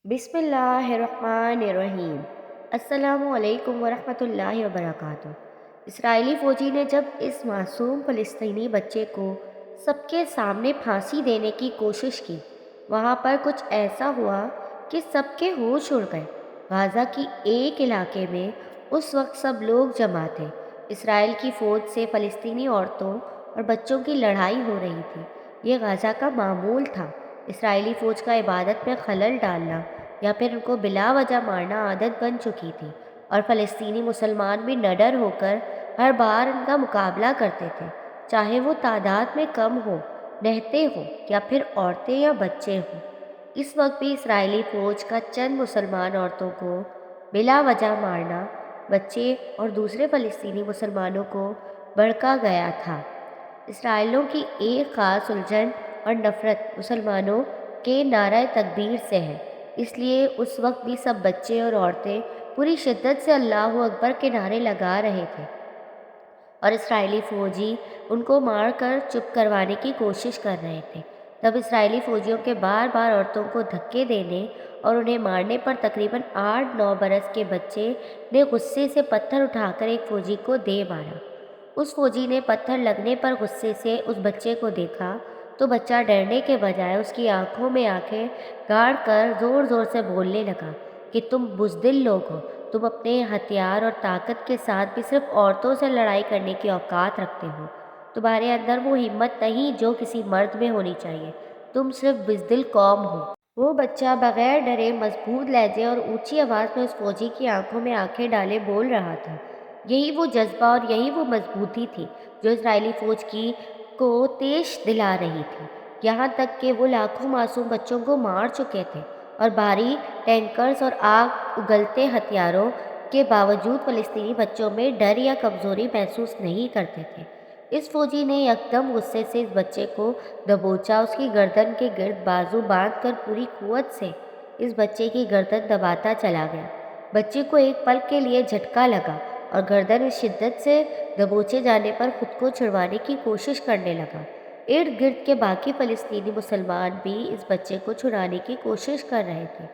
بسم اللہ الرحمن الرحیم۔ السلام علیکم ورحمۃ اللہ وبرکاتہ۔ اسرائیلی فوجی نے جب اس معصوم فلسطینی بچے کو سب کے سامنے پھانسی دینے کی کوشش کی، وہاں پر کچھ ایسا ہوا کہ سب کے ہوش اڑ گئے۔ غازہ کی ایک علاقے میں اس وقت سب لوگ جمع تھے۔ اسرائیل کی فوج سے فلسطینی عورتوں اور بچوں کی لڑائی ہو رہی تھی۔ یہ غازہ کا معمول تھا۔ اسرائیلی فوج کا عبادت میں خلل ڈالنا یا پھر ان کو بلا وجہ مارنا عادت بن چکی تھی، اور فلسطینی مسلمان بھی نڈر ہو کر ہر بار ان کا مقابلہ کرتے تھے، چاہے وہ تعداد میں کم ہو، نہتے ہوں یا پھر عورتیں یا بچے ہوں۔ اس وقت بھی اسرائیلی فوج کا چند مسلمان عورتوں کو بلا وجہ مارنا بچے اور دوسرے فلسطینی مسلمانوں کو بھڑکا گیا تھا۔ اسرائیلیوں کی ایک خاص الجھن اور نفرت مسلمانوں کے نعرہ تکبیر سے ہے، اس لیے اس وقت بھی سب بچے اور عورتیں پوری شدت سے اللہ اکبر کے نعرے لگا رہے تھے، اور اسرائیلی فوجی ان کو مار کر چپ کروانے کی کوشش کر رہے تھے۔ تب اسرائیلی فوجیوں کے بار بار عورتوں کو دھکے دینے اور انہیں مارنے پر تقریباً 8-9 برس کے بچے نے غصے سے پتھر اٹھا کر ایک فوجی کو دے مارا۔ اس فوجی نے پتھر لگنے پر غصے سے اس بچے کو دیکھا تو بچہ ڈرنے کے بجائے اس کی آنکھوں میں آنکھیں گاڑ کر زور زور سے بولنے لگا کہ تم بزدل لوگ ہو، تم اپنے ہتھیار اور طاقت کے ساتھ بھی صرف عورتوں سے لڑائی کرنے کی اوقات رکھتے ہو، تمہارے اندر وہ ہمت نہیں جو کسی مرد میں ہونی چاہیے، تم صرف بزدل قوم ہو۔ وہ بچہ بغیر ڈرے مضبوط لہجے اور اونچی آواز میں اس فوجی کی آنکھوں میں آنکھیں ڈالے بول رہا تھا۔ یہی وہ جذبہ اور یہی وہ مضبوطی تھی جو اسرائیلی فوج کو تیش دلا رہی تھی، یہاں تک کہ وہ لاکھوں معصوم بچوں کو مار چکے تھے، اور بھاری ٹینکرز اور آگ اگلتے ہتھیاروں کے باوجود فلسطینی بچوں میں ڈر یا کمزوری محسوس نہیں کرتے تھے۔ اس فوجی نے یکدم غصے سے اس بچے کو دبوچا، اس کی گردن کے گرد بازو باندھ کر پوری قوت سے اس بچے کی گردن دباتا چلا گیا۔ بچے کو ایک پل کے لیے جھٹکا لگا اور گردن اس شدت سے دبوچے جانے پر خود کو چھڑوانے کی کوشش کرنے لگا۔ ارد گرد کے باقی فلسطینی مسلمان بھی اس بچے کو چھڑانے کی کوشش کر رہے تھے،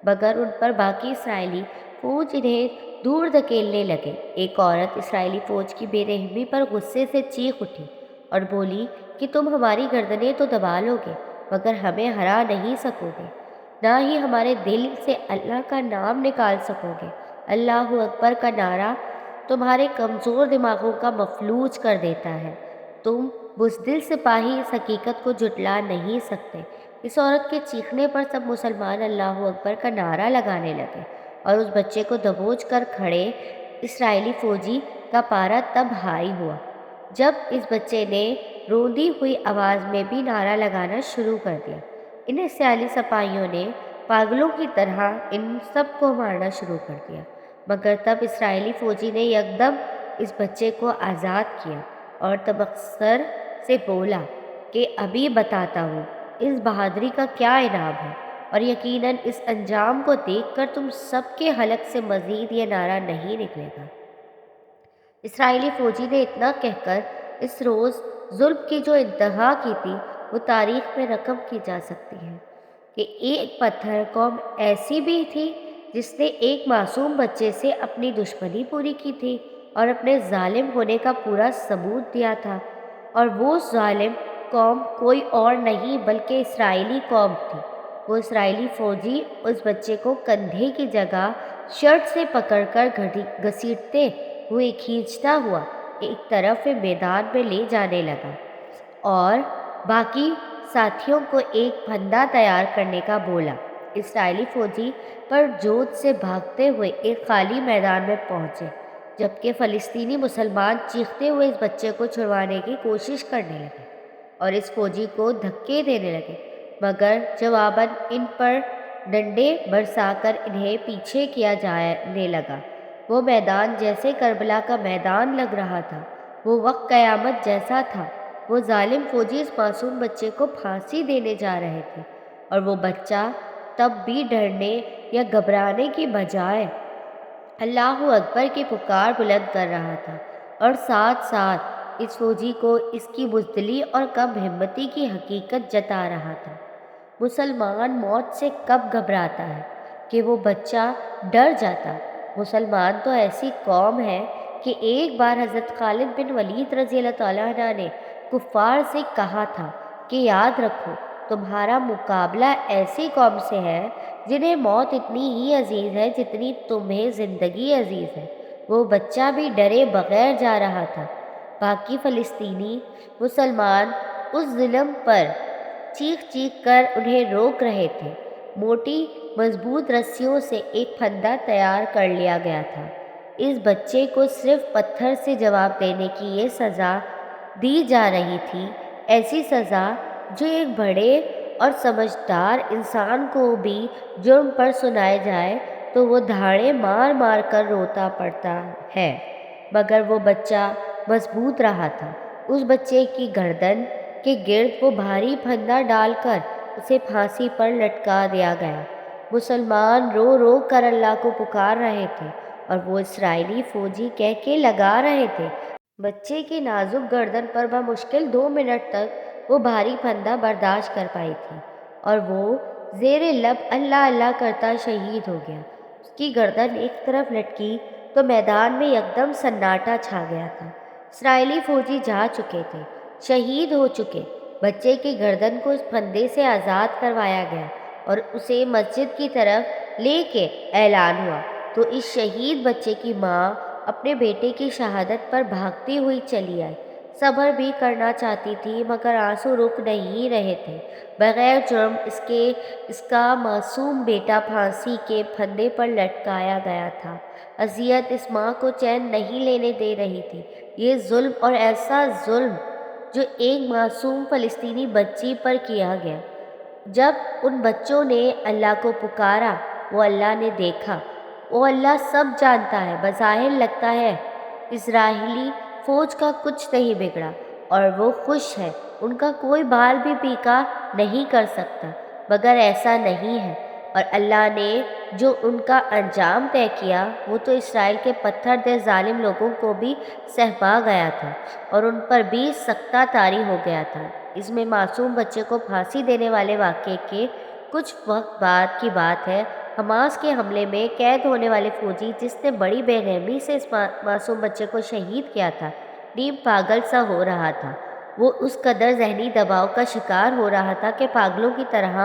مگر ان پر باقی اسرائیلی فوج انہیں دور دھکیلنے لگے۔ ایک عورت اسرائیلی فوج کی بے رحمی پر غصے سے چیخ اٹھی اور بولی کہ تم ہماری گردنیں تو دبا لو گے مگر ہمیں ہرا نہیں سکو گے، نہ ہی ہمارے دل سے اللہ کا نام نکال سکو گے۔ اللہ اکبر کا نعرہ تمہارے کمزور دماغوں کا مفلوج کر دیتا ہے، تم بزدل سپاہی اس حقیقت کو جھٹلا نہیں سکتے۔ اس عورت کے چیخنے پر سب مسلمان اللہ اکبر کا نعرہ لگانے لگے، اور اس بچے کو دبوچ کر کھڑے اسرائیلی فوجی کا پارا تب ہائی ہوا جب اس بچے نے روندی ہوئی آواز میں بھی نعرہ لگانا شروع کر دیا۔ ان اسرائیلی سپاہیوں نے پاگلوں کی طرح ان سب کو مارنا شروع کر دیا، مگر تب اسرائیلی فوجی نے یکدم اس بچے کو آزاد کیا اور تبختر سے بولا کہ ابھی بتاتا ہوں اس بہادری کا کیا انعام ہے، اور یقیناً اس انجام کو دیکھ کر تم سب کے حلق سے مزید یہ نعرہ نہیں نکلے گا۔ اسرائیلی فوجی نے اتنا کہہ کر اس روز ظلم کی جو انتہا کی تھی وہ تاریخ میں رقم کی جا سکتی ہے کہ ایک پتھر قوم ایسی بھی تھی جس نے ایک معصوم بچے سے اپنی دشمنی پوری کی تھی اور اپنے ظالم ہونے کا پورا ثبوت دیا تھا، اور وہ ظالم قوم کوئی اور نہیں بلکہ اسرائیلی قوم تھی۔ وہ اسرائیلی فوجی اس بچے کو کندھے کی جگہ شرٹ سے پکڑ کر گھسیٹتے ہوئے کھینچتا ہوا ایک طرف میدان میں لے جانے لگا اور باقی ساتھیوں کو ایک پھندا تیار کرنے کا بولا۔ اسرائیلی فوجی پر جوت سے بھاگتے ہوئے ایک خالی میدان میں پہنچے، جبکہ فلسطینی مسلمان چیختے ہوئے اس بچے کو چھڑوانے کی کوشش کرنے لگے اور اس فوجی کو دھکے دینے لگے، مگر جواباً ان پر ڈنڈے برسا کر انہیں پیچھے کیا جانے لگا۔ وہ میدان جیسے کربلا کا میدان لگ رہا تھا، وہ وقت قیامت جیسا تھا۔ وہ ظالم فوجی اس معصوم بچے کو پھانسی دینے جا رہے تھے، اور وہ بچہ تب بھی ڈرنے یا گھبرانے کی بجائے اللہ اکبر کی پکار بلند کر رہا تھا، اور ساتھ ساتھ اس فوجی کو اس کی بزدلی اور کم ہمتی کی حقیقت جتا رہا تھا۔ مسلمان موت سے کب گھبراتا ہے؟ کہ وہ بچہ ڈر جاتا۔ مسلمان تو ایسی قوم ہے کہ ایک بار حضرت خالد بن ولید رضی اللہ تعالیٰ عنہ نے کفار سے کہا تھا کہ یاد رکھو تمہارا مقابلہ ایسی قوم سے ہے جنہیں موت اتنی ہی عزیز ہے جتنی تمہیں زندگی عزیز ہے۔ وہ بچہ بھی ڈرے بغیر جا رہا تھا۔ باقی فلسطینی مسلمان اس ظلم پر چیخ چیخ کر انہیں روک رہے تھے۔ موٹی مضبوط رسیوں سے ایک پھندا تیار کر لیا گیا تھا۔ اس بچے کو صرف پتھر سے جواب دینے کی یہ سزا دی جا رہی تھی، ایسی سزا جو ایک بڑے اور سمجھدار انسان کو بھی جرم پر سنائے جائے تو وہ دھاڑے مار مار کر روتا پڑتا ہے، مگر وہ بچہ مضبوط رہا تھا۔ اس بچے کی گردن کے گرد وہ بھاری پھندا ڈال کر اسے پھانسی پر لٹکا دیا گیا۔ مسلمان رو رو کر اللہ کو پکار رہے تھے اور وہ اسرائیلی فوجی کہہ کے لگا رہے تھے۔ بچے کی نازک گردن پر بمشکل 2 منٹ تک وہ بھاری پھندا برداشت کر پائی تھی اور وہ زیر لب اللہ اللہ کرتا شہید ہو گیا۔ اس کی گردن ایک طرف لٹکی تو میدان میں یکدم سناٹا چھا گیا تھا۔ اسرائیلی فوجی جا چکے تھے، شہید ہو چکے۔ بچے کی گردن کو اس پھندے سے آزاد کروایا گیا اور اسے مسجد کی طرف لے کے اعلان ہوا تو اس شہید بچے کی ماں اپنے بیٹے کی شہادت پر بھاگتی ہوئی چلی آئی۔ صبر بھی کرنا چاہتی تھی مگر آنسو رک نہیں رہے تھے۔ بغیر جرم اس کا معصوم بیٹا پھانسی کے پھندے پر لٹکایا گیا تھا۔ اذیت اس ماں کو چین نہیں لینے دے رہی تھی۔ یہ ظلم اور ایسا ظلم جو ایک معصوم فلسطینی بچی پر کیا گیا۔ جب ان بچوں نے اللہ کو پکارا، وہ اللہ نے دیکھا۔ وہ اللہ سب جانتا ہے۔ بظاہر لگتا ہے اسرائیلی فوج کا کچھ نہیں بگڑا اور وہ خوش ہے، ان کا کوئی بال بھی پیکا نہیں کر سکتا، مگر ایسا نہیں ہے۔ اور اللہ نے جو ان کا انجام طے کیا وہ تو اسرائیل کے پتھر دل ظالم لوگوں کو بھی سہما گیا تھا اور ان پر بھی سکتہ طاری ہو گیا تھا۔ اس میں معصوم بچے کو پھانسی دینے والے واقعے کے کچھ وقت بعد کی بات ہے۔ حماس کے حملے میں قید ہونے والے فوجی جس نے بڑی بے رحمی سے اس معصوم بچے کو شہید کیا تھا، نیم پاگل سا ہو رہا تھا۔ وہ اس قدر ذہنی دباؤ کا شکار ہو رہا تھا کہ پاگلوں کی طرح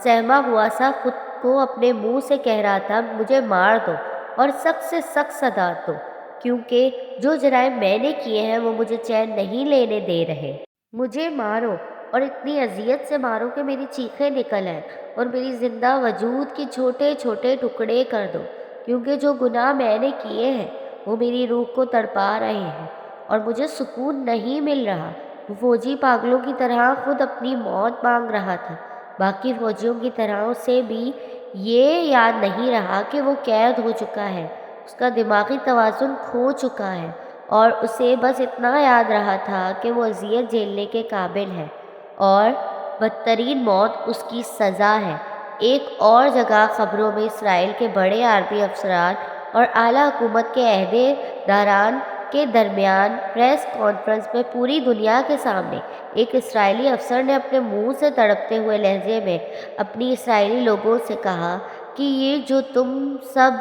سہما ہوا سا خود کو اپنے منہ سے کہہ رہا تھا، مجھے مار دو اور سخت سے سخت سزا دو، کیونکہ جو جرائم میں نے کیے ہیں وہ مجھے چین نہیں لینے دے رہے۔ مجھے مارو اور اتنی اذیت سے مارو کہ میری چیخیں نکل آئیں اور میری زندہ وجود کے چھوٹے چھوٹے ٹکڑے کر دو، کیونکہ جو گناہ میں نے کیے ہیں وہ میری روح کو تڑپا رہے ہیں اور مجھے سکون نہیں مل رہا۔ وہ فوجی پاگلوں کی طرح خود اپنی موت مانگ رہا تھا۔ باقی فوجیوں کی طرح اسے بھی یہ یاد نہیں رہا کہ وہ قید ہو چکا ہے، اس کا دماغی توازن کھو چکا ہے اور اسے بس اتنا یاد رہا تھا کہ وہ اذیت جھیلنے کے قابل ہے اور بدترین موت اس کی سزا ہے۔ ایک اور جگہ خبروں میں اسرائیل کے بڑے عربی افسران اور اعلیٰ حکومت کے عہدے داران کے درمیان پریس کانفرنس میں پوری دنیا کے سامنے ایک اسرائیلی افسر نے اپنے منہ سے تڑپتے ہوئے لہجے میں اپنی اسرائیلی لوگوں سے کہا کہ یہ جو تم سب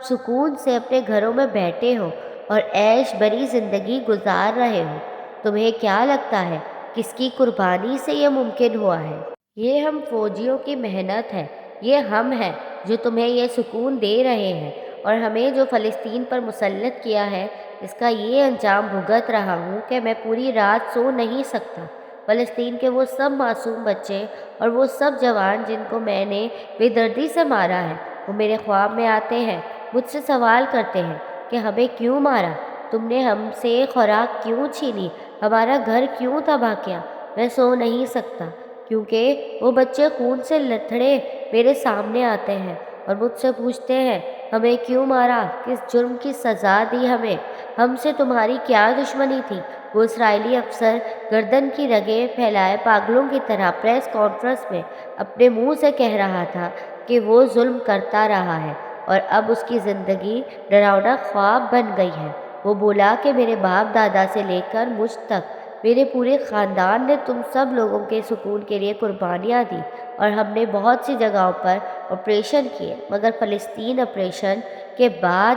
سکون سے اپنے گھروں میں بیٹھے ہو اور عیش بری زندگی گزار رہے ہو، تمہیں کیا لگتا ہے کس کی قربانی سے یہ ممکن ہوا ہے؟ یہ ہم فوجیوں کی محنت ہے، یہ ہم ہیں جو تمہیں یہ سکون دے رہے ہیں اور ہمیں جو فلسطین پر مسلط کیا ہے اس کا یہ انجام بھگت رہا ہوں کہ میں پوری رات سو نہیں سکتا۔ فلسطین کے وہ سب معصوم بچے اور وہ سب جوان جن کو میں نے بے دردی سے مارا ہے، وہ میرے خواب میں آتے ہیں، مجھ سے سوال کرتے ہیں کہ ہمیں کیوں مارا، تم نے ہم سے خوراک کیوں چھینی، ہمارا گھر کیوں تباہ کیا۔ میں سو نہیں سکتا کیونکہ وہ بچے خون سے لتھڑے میرے سامنے آتے ہیں اور مجھ سے پوچھتے ہیں ہمیں کیوں مارا، کس جرم کی سزا دی ہمیں، ہم سے تمہاری کیا دشمنی تھی۔ وہ اسرائیلی افسر گردن کی رگیں پھیلائے پاگلوں کی طرح پریس کانفرنس میں اپنے منہ سے کہہ رہا تھا کہ وہ ظلم کرتا رہا ہے اور اب اس کی زندگی ڈراؤنا خواب بن گئی ہے۔ وہ بولا کہ میرے باپ دادا سے لے کر مجھ تک میرے پورے خاندان نے تم سب لوگوں کے سکون کے لیے قربانیاں دی اور ہم نے بہت سی جگہوں پر آپریشن کیے، مگر فلسطین آپریشن کے بعد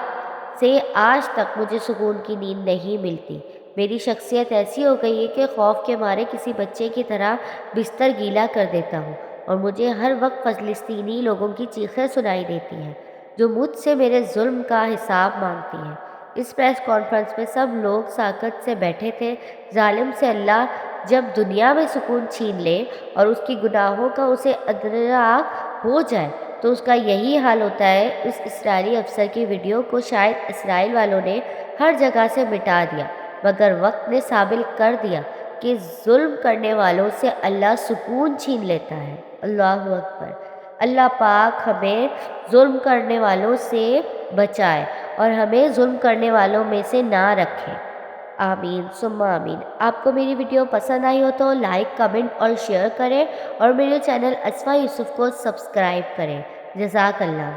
سے آج تک مجھے سکون کی نیند نہیں ملتی۔ میری شخصیت ایسی ہو گئی ہے کہ خوف کے مارے کسی بچے کی طرح بستر گیلا کر دیتا ہوں، اور مجھے ہر وقت فلسطینی لوگوں کی چیخیں سنائی دیتی ہیں جو مجھ سے میرے ظلم کا حساب مانگتی ہیں۔ اس پریس کانفرنس میں سب لوگ ساکت سے بیٹھے تھے۔ ظالم سے اللہ جب دنیا میں سکون چھین لے اور اس کی گناہوں کا اسے ادراک ہو جائے تو اس کا یہی حال ہوتا ہے۔ اس اسرائیلی افسر کی ویڈیو کو شاید اسرائیل والوں نے ہر جگہ سے مٹا دیا، مگر وقت نے ثابت کر دیا کہ ظلم کرنے والوں سے اللہ سکون چھین لیتا ہے۔ اللہ اکبر۔ اللہ پاک ہمیں ظلم کرنے والوں سے بچائے اور ہمیں ظلم کرنے والوں میں سے نہ رکھے۔ آمین ثم آمین۔ آپ کو میری ویڈیو پسند آئی ہو تو لائک، کمنٹ اور شیئر کریں، اور میرے چینل اسفا یوسف کو سبسکرائب کریں۔ جزاک اللہ۔